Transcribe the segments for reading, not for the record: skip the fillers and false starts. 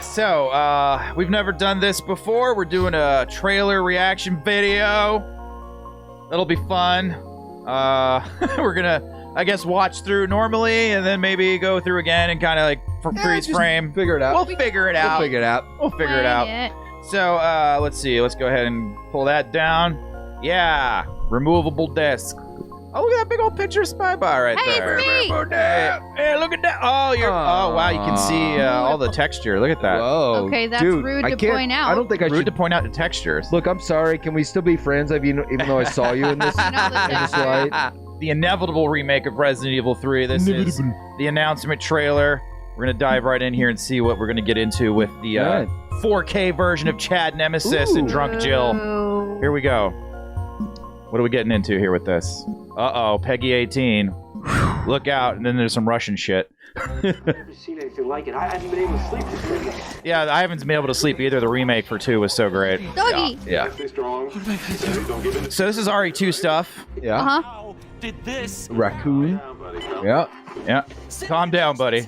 So, we've never done this before. We're doing a trailer reaction video. That'll be fun. We're gonna, I guess, watch through normally and then maybe go through again and kind of like freeze frame. Figure it out. We'll figure it out. We'll figure it out. We'll figure it out. So, let's see. Let's go ahead and pull that down. Yeah, removable disc. Oh, look at that big old picture of Spy-Bot right there. Hey, it's me. Hey, look at that. Oh, oh, wow, you can see all the texture. Look at that. Whoa. Okay, that's dude, rude to point out. I don't think I should. Rude to point out the textures. Look, I'm sorry. Can we still be friends? Even though I saw you in this, in this light? The inevitable remake of Resident Evil 3. This is the announcement trailer. We're going to dive right in here and see what we're going to get into with the 4K version of Chad Nemesis and Drunk Jill. Here we go. What are we getting into here with this? Uh-oh, Peggy 18. Look out, and then there's some Russian shit. I've never seen anything like it. I haven't been able to sleep this week. Yeah, I haven't been able to sleep either. The remake for 2 was so great. Doggy! Yeah. So this is RE2 stuff. Yeah. Uh-huh. Did this? Raccoon. Yeah. Yeah. Calm down, buddy.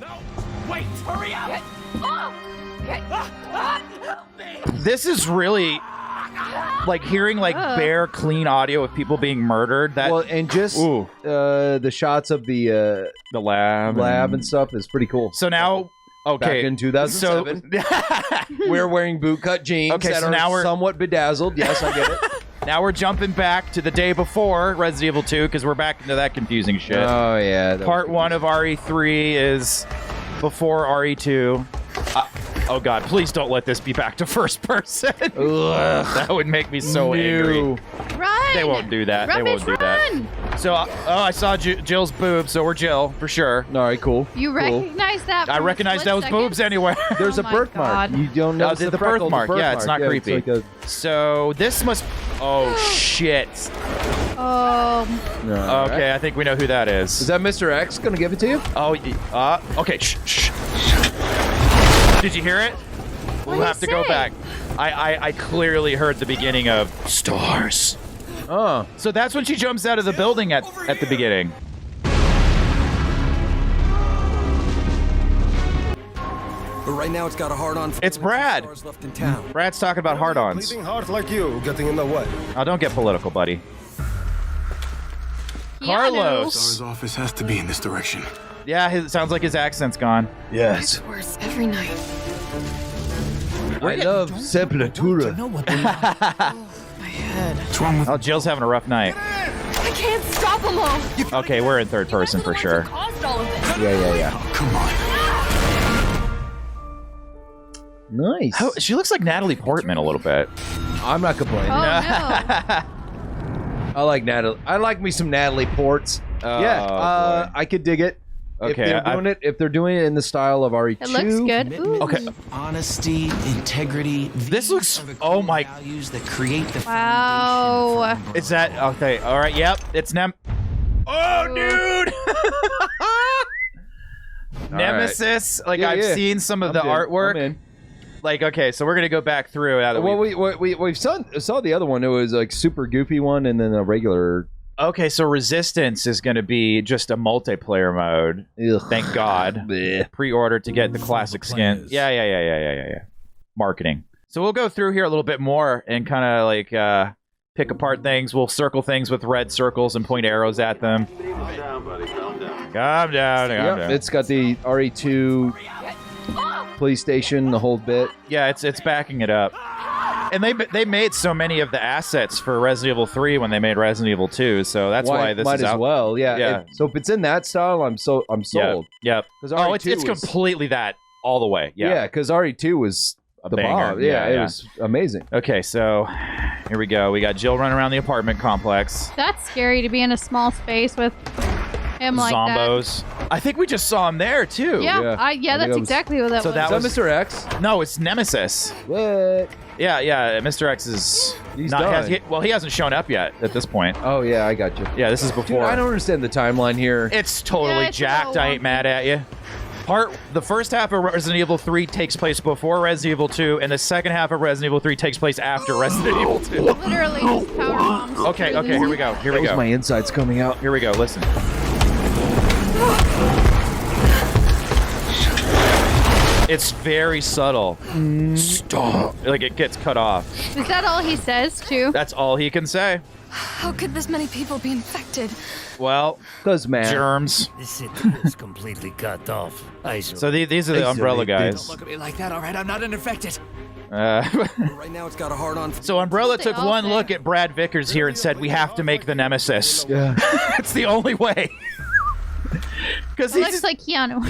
Wait, hurry up! This is really... like hearing like bare clean audio of people being murdered. That well, and just the shots of the lab and stuff is pretty cool. So now, okay, back in 2007, we're wearing bootcut jeans that are now somewhat bedazzled. Yes, I get it. Now we're jumping back to the day before Resident Evil 2 because we're back into that confusing shit. Oh yeah. Part 1 of RE3 is before RE2. Oh god, please don't let this be back to first person. That would make me so angry. Run! They won't do that. They won't do that. So, I saw Jill's boobs, so we're Jill, for sure. All right, cool. You recognize that? I recognize those boobs anywhere. There's a birthmark. You don't know the birthmark. Yeah, it's not creepy. It's like so, this must... Oh, shit. Okay, I think we know who that is. Is that Mr. X gonna give it to you? Oh, okay, shh. Did you hear it? We'll have to go back. I clearly heard the beginning of stars. Oh. So that's when she jumps out of the building at the beginning. But right now it's got a hard-on. It's Brad. Left in town. Brad's talking about hard-ons. Bleeding heart like you getting in the way. Oh, don't get political, buddy. Carlos. Star's office has to be in this direction. Yeah, it sounds like his accent's gone. Yes. It's worse every night. I love Sepultura. My head. What's wrong with... Oh, Jill's having a rough night. I can't stop them all. Okay, we're in third person for sure. Yeah. Oh, come on. Nice. Oh, she looks like Natalie Portman a little bit. I'm not complaining. Oh, no. I like Natalie. I like me some Natalie Ports. Yeah, I could dig it. Okay, if they're doing it in the style of RE2. It looks good. Ooh. Okay. Honesty, integrity. This looks... Oh my... Values that create the Wow. Is that... Okay, all right, yep. It's Oh, dude! Nemesis. Like, I've seen some of the artwork. Like, okay, so we're going to go back through. Now that we've saw the other one. It was like super goofy one and then a regular... Okay, so Resistance is going to be just a multiplayer mode. Ugh. Thank God. Pre-order to get the classic skin. Yeah. Marketing. So we'll go through here a little bit more and kind of like pick apart things. We'll circle things with red circles and point arrows at them. Calm down, buddy. Calm down. Calm down. It's got the RE2 police station, the whole bit. Yeah, it's backing it up. And they made so many of the assets for Resident Evil 3 when they made Resident Evil 2, so that's why this might is as out. well. Yeah. So if it's in that style, I'm sold. Yep. Oh, it's completely that all the way. Yeah. Because RE2 was the bomb. Yeah, it was amazing. Okay, so here we go. We got Jill running around the apartment complex. That's scary to be in a small space with him like Zombos. I think we just saw him there too. that. Yeah, that's exactly what that was. That was Mr. X. No, it's Nemesis. What? Yeah. Mr. X is He's not. done. He hasn't shown up yet at this point. Oh yeah, I got you. Yeah, this is before. Dude, I don't understand the timeline here. It's totally it's jacked. I ain't mad at you. The first half of Resident Evil 3 takes place before Resident Evil 2, and the second half of Resident Evil 3 takes place after Resident Evil 2. Literally just power bombs. Okay, here we go. Here we go. My insides coming out. Here we go. Listen. It's very subtle. Stop. Like it gets cut off. Is that all he says, too? That's all he can say. How could this many people be infected? Well, because man, germs. The city is completely cut off. So these are the Umbrella guys. Don't look at me like that, all right? I'm not infected. Right now it's got a hard on. So Umbrella took one look at Brad Vickers here and said, "We have to make the Nemesis." Yeah, it's the only way. Because he looks like Keanu.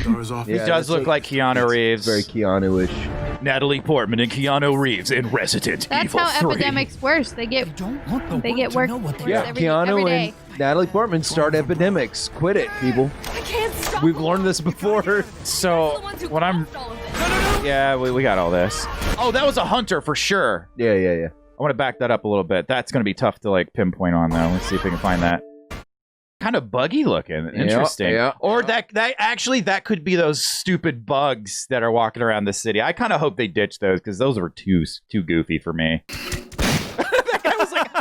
He does look like Keanu Reeves. Very Keanu-ish. Natalie Portman and Keanu Reeves in Resident Evil 3. That's how Epidemic's worse. They get worked Keanu every day. and Natalie Portman start epidemics. Quit it, people. I can't stop. We've learned this before. So when I'm, yeah, we got all this. Oh, that was a hunter for sure. Yeah. I want to back that up a little bit. That's going to be tough to like pinpoint on though. Let's see if we can find that. Kind of buggy looking. Interesting. Yeah. Or that could be those stupid bugs that are walking around the city. I kind of hope they ditch those because those were too goofy for me. That guy was like,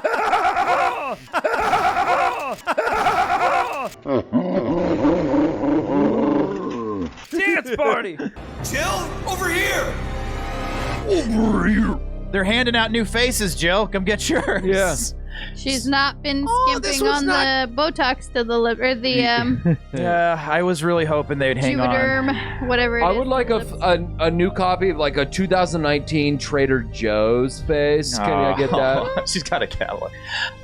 dance party. Jill, over here. They're handing out new faces, Jill. Come get yours. Yes. She's not been skimping on the Botox to the lip, or the Yeah, I was really hoping they'd hang Juvederm, on. whatever. I would like a new copy of like a 2019 Trader Joe's face. Can I get that? She's got a catalog.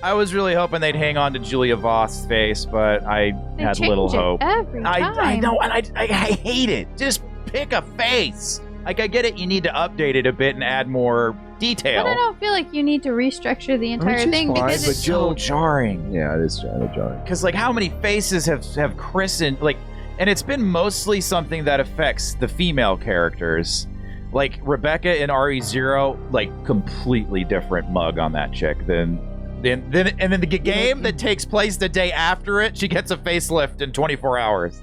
I was really hoping they'd hang on to Julia Voss's face, but I had little hope. Every time. I know, and I hate it. Just pick a face. Like, I get it, you need to update it a bit and add more detail. But I don't feel like you need to restructure the entire thing because it's so jarring. Yeah, it is jarring. Because, like, how many faces have christened, like, and it's been mostly something that affects the female characters. Like, Rebecca in RE0, like, completely different mug on that chick and then the game that takes place the day after it, she gets a facelift in 24 hours.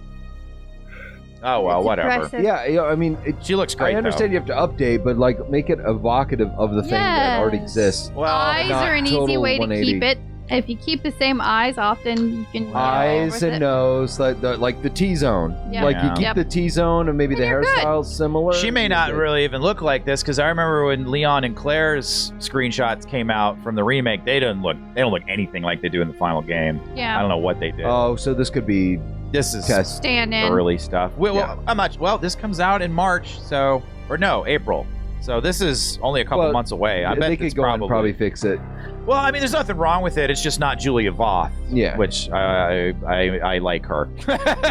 Oh, well, whatever. Impressive. Yeah, I mean, she looks great. I understand you have to update, but like make it evocative of the thing that already exists. Well, eyes are an easy way to keep it. If you keep the same eyes, often you can eyes and nose, like the T-zone. Yeah. Like you keep the T-zone and maybe the hairstyle's similar. She may not really even look like this because I remember when Leon and Claire's screenshots came out from the remake. They don't look anything like they do in the final game. Yeah. I don't know what they did. Oh, so this could be. This is stand-in early stuff. Well, how much? Well, this comes out in March, April. So this is only a couple months away. I bet they could go and probably fix it. Well, I mean, there's nothing wrong with it. It's just not Julia Voth. Yeah. Which I like her.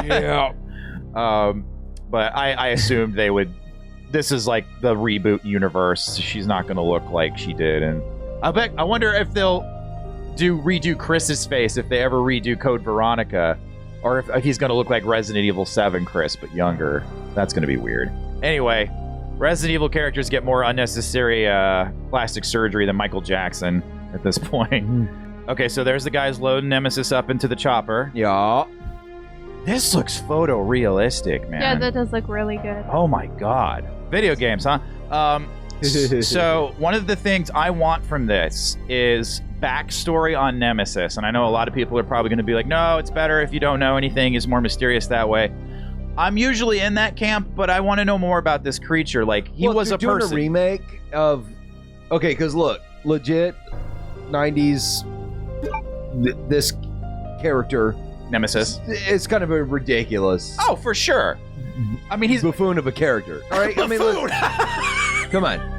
Yeah. But I assumed they would. This is like the reboot universe. She's not going to look like she did, and I wonder if they'll redo Chris's face if they ever redo Code Veronica. Or if he's going to look like Resident Evil 7 Chris, but younger. That's going to be weird. Anyway, Resident Evil characters get more unnecessary plastic surgery than Michael Jackson at this point. Okay, so there's the guys loading Nemesis up into the chopper. Yeah. This looks photorealistic, man. Yeah, that does look really good. Oh my god. Video games, huh? So one of the things I want from this is backstory on Nemesis, and I know a lot of people are probably going to be like, no, it's better if you don't know anything, it's more mysterious that way. I'm usually in that camp, but I want to know more about this creature. Like, he was a person. Doing a remake of... Okay, because look, legit 90s this character Nemesis, it's kind of a ridiculous. Oh, for sure. I mean, he's buffoon of a character. All right, I mean, look, come on.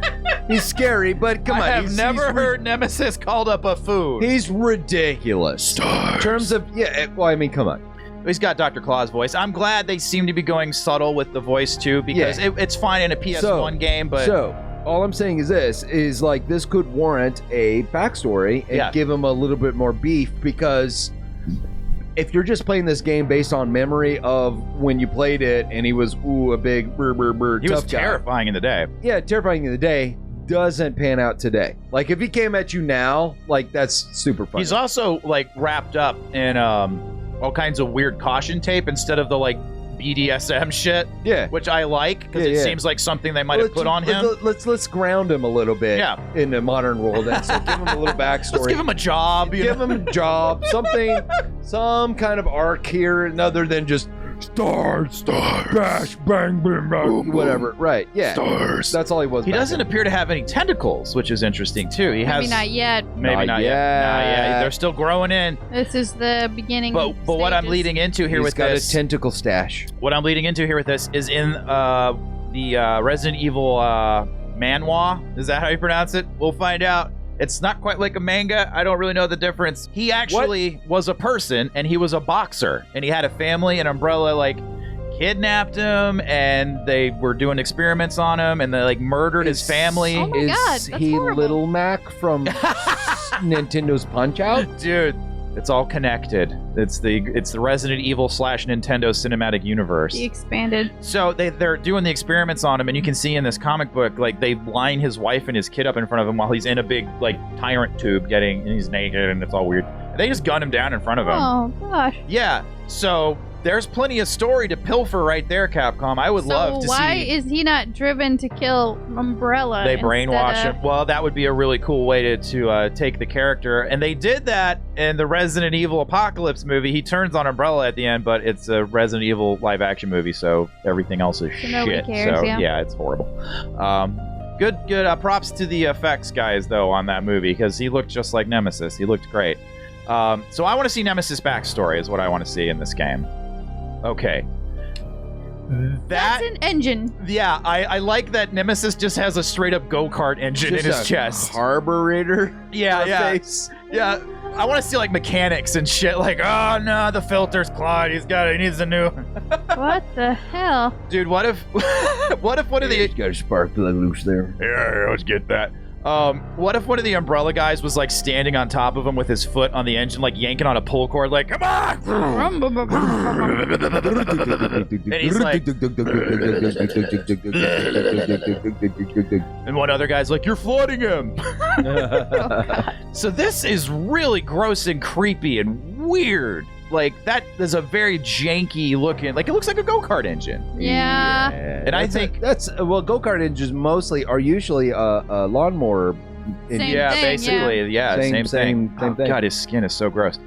He's scary, but come on. I have never heard Nemesis called a buffoon. He's ridiculous. Stars. In terms of, well, I mean, come on. He's got Dr. Claw's voice. I'm glad they seem to be going subtle with the voice, too, because it's fine in a PS1 game, but... So, all I'm saying is this, is like, this could warrant a backstory and give him a little bit more beef, because... If you're just playing this game based on memory of when you played it and he was, a big he was tough terrifying guy. In the day. Yeah, terrifying in the day doesn't pan out today. Like, if he came at you now, like, that's super funny. He's also, like, wrapped up in all kinds of weird caution tape instead of the, like, BDSM shit. Yeah. Which I like because it seems like something they might have put on him. Let's ground him a little bit. Yeah. In the modern world, and so give him a little backstory. Let's give him a job. Give him a job. Some kind of arc here, other than just stars, bash, bang, bang, bang, whatever. Right? Yeah. Stars. That's all he was. He doesn't appear to have any tentacles, which is interesting too. Maybe not yet. Maybe not yet. Not yet. They're still growing in. This is the beginning. But what I'm leading into here with this, he's got a tentacle stash. What I'm leading into here with this is in the Resident Evil manhwa. Is that how you pronounce it? We'll find out. It's not quite like a manga. I don't really know the difference. He actually was a person, and he was a boxer, and he had a family, and Umbrella, like, kidnapped him, and they were doing experiments on him, and they, like, murdered his family. Oh my God, that's he horrible. Little Mac from Nintendo's Punch-Out? Dude, it's all connected. It's the Resident Evil / Nintendo cinematic universe. He expanded. So they're doing the experiments on him, and you can see in this comic book, like, they line his wife and his kid up in front of him while he's in a big, like, tyrant tube and he's naked, and it's all weird. They just gun him down in front of him. Oh, gosh. Yeah, so there's plenty of story to pilfer right there, Capcom. I would love to see... So why is he not driven to kill Umbrella? They brainwash him. Well, that would be a really cool way to take the character. And they did that in the Resident Evil Apocalypse movie. He turns on Umbrella at the end, but it's a Resident Evil live-action movie, so everything else is shit. Nobody cares, so, yeah, it's horrible. Good. Props to the effects guys, though, on that movie, because he looked just like Nemesis. He looked great. So I want to see Nemesis' backstory is what I want to see in this game. Okay. That's an engine. Yeah, I like that Nemesis just has a straight-up go-kart engine in his chest. Carburetor? Yeah. Yeah, I want to see, like, mechanics and shit. Like, oh, no, the filter's clogged. He needs a new... What the hell? Dude, what if one of the... He's got a spark plug loose there. Yeah, let's get that. What if one of the Umbrella guys was, like, standing on top of him with his foot on the engine, like, yanking on a pull cord, like, come on! And he's like... And one other guy's like, you're flooding him! So this is really gross and creepy and weird. Like, that is a very janky looking, like, it looks like a go-kart engine. Yeah. And I think go-kart engines mostly are usually a lawnmower engine. Basically, same thing. God, his skin is so gross.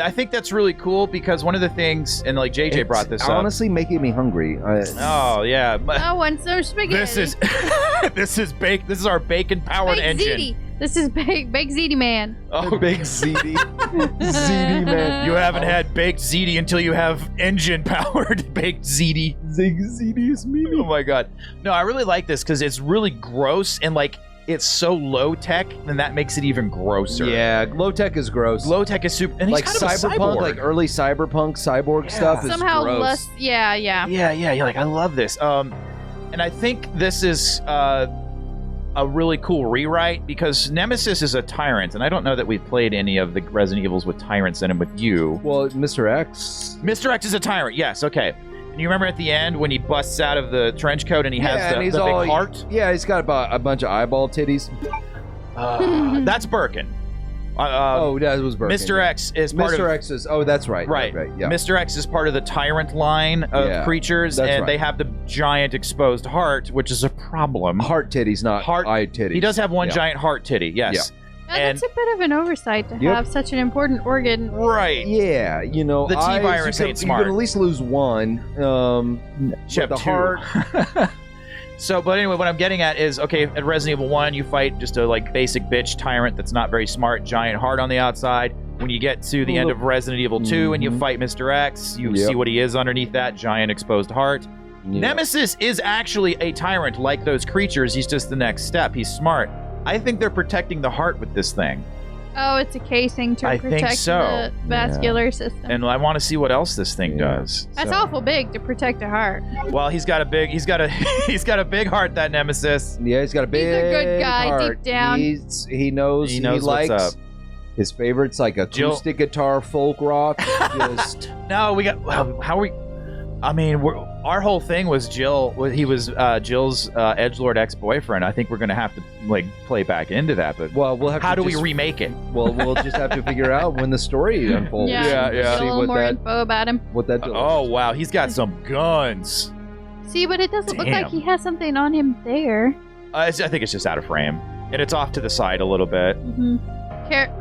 I think that's really cool because one of the things, and like JJ brought this up. Honestly, making me hungry. Oh yeah. I want some spaghetti. This is our bacon-powered engine. Ziti. This is Baked Ziti Man. Oh, Baked Ziti. Ziti Man. You haven't had Baked Ziti until you have engine-powered Baked Ziti. Ziti is me. Oh my god. No, I really like this because it's really gross and like it's so low-tech, and that makes it even grosser. Yeah, low-tech is gross. Low-tech is super... And he's like kind of cyberpunk, like early cyberpunk, cyborg stuff is somehow gross. less... Yeah. You're like, I love this. And I think this is a really cool rewrite because Nemesis is a tyrant, and I don't know that we've played any of the Resident Evils with tyrants in them with you. Well, Mr. X... Mr. X is a tyrant, yes, okay. And you remember at the end when he busts out of the trench coat and he has the big heart? Yeah, he's got about a bunch of eyeball titties. That's Birkin. That was Birkin. Mr. X is part of... Mr. X is... Oh, that's right. Right. Yeah. Mr. X is part of the tyrant line of creatures, and they have the giant exposed heart, which is a problem. Heart titties, not eye titties. He does have one giant heart titty, yes. Yeah. That's a bit of an oversight to have such an important organ. Right. Yeah, you know, the T-virus ain't smart. You can at least lose one. The heart. So, but anyway, what I'm getting at is, okay, at Resident Evil 1, you fight just a, like, basic bitch tyrant that's not very smart, giant heart on the outside. When you get to the end of Resident Evil 2 and you fight Mr. X, you see what he is underneath that giant exposed heart. Nemesis is actually a tyrant like those creatures. He's just the next step. He's smart. I think they're protecting the heart with this thing. Oh, it's a casing to protect the vascular system. And I want to see what else this thing does. That's awful big to protect a heart. Well, he's got a big heart, that Nemesis. Yeah, he's got a big heart. He's a good guy heart. deep down. He knows he likes what's up. His favorite's like acoustic guitar, folk rock. No, we got how are we? I mean, our whole thing was Jill. He was Jill's edgelord ex-boyfriend. I think we're gonna have to like play back into that. But well, we'll have. How to do we remake it? Well, we'll just have to figure out when the story unfolds. Yeah. Yeah. A See little what more that. info about him. What that. Oh wow, he's got some guns. See, but it doesn't look Damn. like he has something on him there. I think it's just out of frame, and it's off to the side a little bit.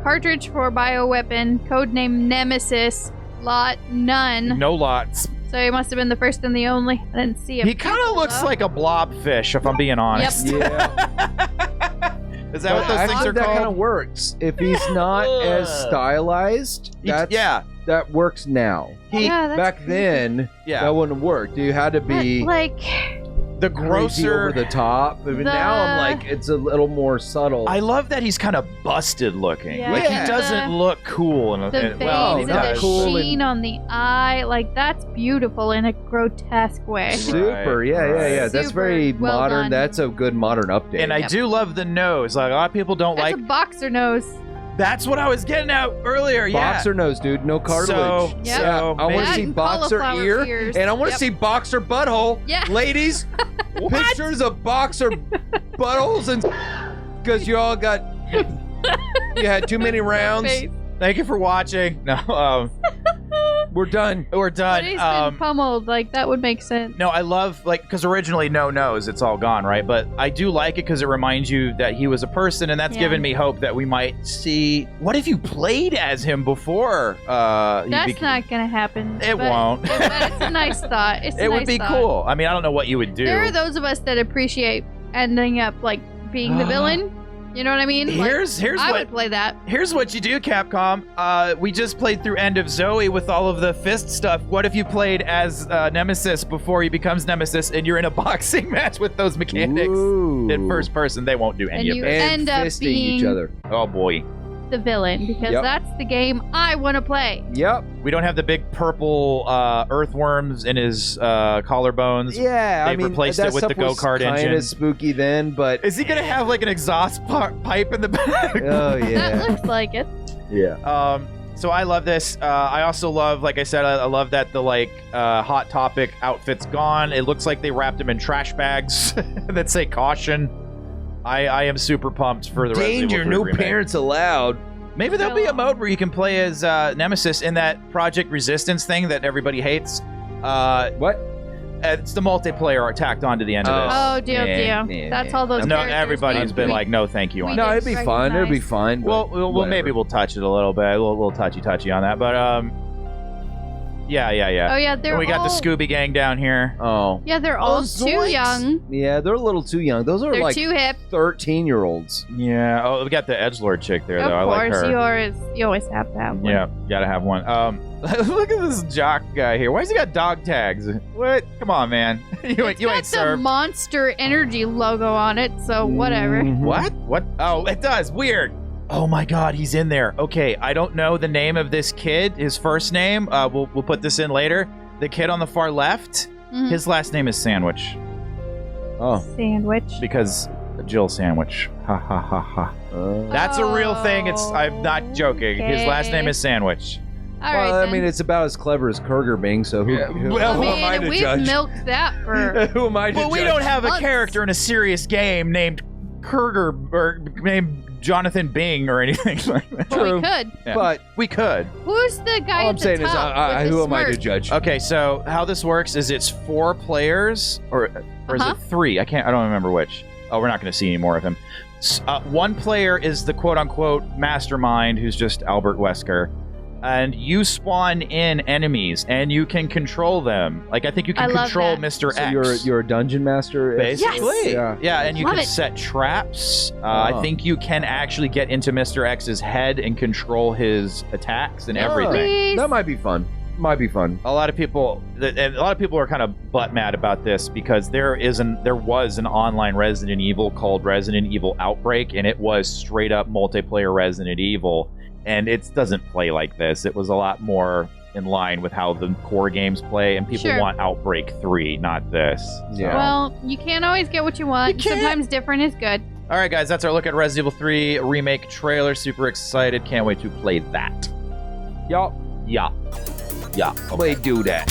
Cartridge for bioweapon, codename Nemesis, lot none. No lots. So he must have been the first and the only. I didn't see him. He kind of looks like a blobfish, if I'm being honest. Yeah. Is that what those things are that kind of called? works. If he's not as stylized, that works now. That's Back creepy. then, that wouldn't work. You had to be like the crazy grosser over the top. But now I'm like, it's a little more subtle. I love that he's kind of busted looking. Yeah. Like he doesn't look cool. the And, veins well, he and does. the sheen on the eye, like that's beautiful in a grotesque way. Super, yeah. That's Super very well modern. done. That's a good modern update. And I do love the nose. Like a lot of people don't That's like. a boxer nose. That's what I was getting at earlier. Yeah. Boxer nose, dude. No cartilage. So, Yep. so I want to That see and boxer cauliflower ear, ears. and I want to Yep. see boxer butthole. Yeah. Ladies, pictures of boxer buttholes, and because you all got, you had too many rounds. Face. Thank you for watching. No, we're done. We're done. But he's been pummeled. Like that would make sense. No, I love, like, because originally no nose, it's all gone, right? But I do like it because it reminds you that he was a person, and that's given me hope that we might see. What if you played as him before? That's not gonna happen. It but- won't. But it's a nice thought. It's a It nice would be thought. cool. I mean, I don't know what you would do. There are those of us that appreciate ending up like being the villain. You know what I mean? Here's I what would play that. Here's what you do, Capcom. We just played through End of Zoe with all of the fist stuff. What if you played as Nemesis before he becomes Nemesis, and you're in a boxing match with those mechanics in first person? They won't do any And of you this. end up fisting being each other. Oh boy. the villain because Yep. that's the game I want to play. Yep. We don't have the big purple earthworms in his collarbones. Yeah, They've I mean, replaced that it with the stuff was go-kart engine. Kind of spooky then, but Is he gonna have like an exhaust pipe in the back? oh yeah, That looks like it. yeah. So I love this. I also love, like I said, I love that the Hot Topic outfit's gone. It looks like they wrapped them in trash bags that say caution. I am super pumped for the Resident Danger, Evil 3 no remake. parents allowed. Maybe there'll be a mode where you can play as Nemesis in that Project Resistance thing that everybody hates. What? It's the multiplayer tacked onto the end of this. Oh, deal. That's all those No, characters everybody's we- been like, no, thank you on No, that. it'd be fun. It'd be fine. Well, but well, whatever. maybe we'll touch it a little bit. A little touchy on that, but yeah. Oh, yeah, they're And we got all- the Scooby Gang down here. Oh. Yeah, they're all too zoinks. young. Yeah, they're a little too young. Those are They're like too hip. 13-year-olds. Yeah. Oh, we got the edgelord chick there, though. I Of like course, her. you always have to have one. Yeah, gotta have one. Look at this jock guy here. Why has he got dog tags? What? Come on, man. you ain't Got the served. Monster Energy logo on it, so whatever. What? What? Oh, it does. Weird. Oh my God, he's in there. Okay, I don't know the name of this kid. His first name. We'll put this in later. The kid on the far left. Mhm. His last name is Sandwich. Oh. Sandwich. Because Jill Sandwich. Ha ha ha ha. That's a real thing. I'm not joking. His last name is Sandwich. All right, Well, I then. mean, it's about as clever as Kurger Bing, so who Well, who am I to we've judge? milked that for. Who am I to But judge? we don't have a Months. character in a serious game named Kurger or named Jonathan Bing or anything like that. Well, we could. Yeah. But we could. Who's the guy all at I'm the saying is, top with who the am I to smirk? judge? Okay, so how this works is it's 4 players, or is Uh-huh. it 3? I don't remember which. Oh, we're not going to see any more of him. One player is the quote-unquote mastermind, who's just Albert Wesker. And you spawn in enemies, and you can control them. Like, I think you can I love control that. Mr. So X. you're a dungeon master, Basically. Yeah. Yeah, and you Love can it. set traps. I think you can actually get into Mr. X's head and control his attacks and everything. Please. That might be fun. Might be fun. A lot of people are kind of butt mad about this because there was an online Resident Evil called Resident Evil Outbreak, and it was straight up multiplayer Resident Evil, and it doesn't play like this. It was a lot more in line with how the core games play, and people Sure. want Outbreak 3, not this. Yeah. Well, you can't always get what you want. You can't. Sometimes different is good. All right, guys, that's our look at Resident Evil 3 remake trailer. Super excited. Can't wait to play that. Y'all, Yeah. play do that.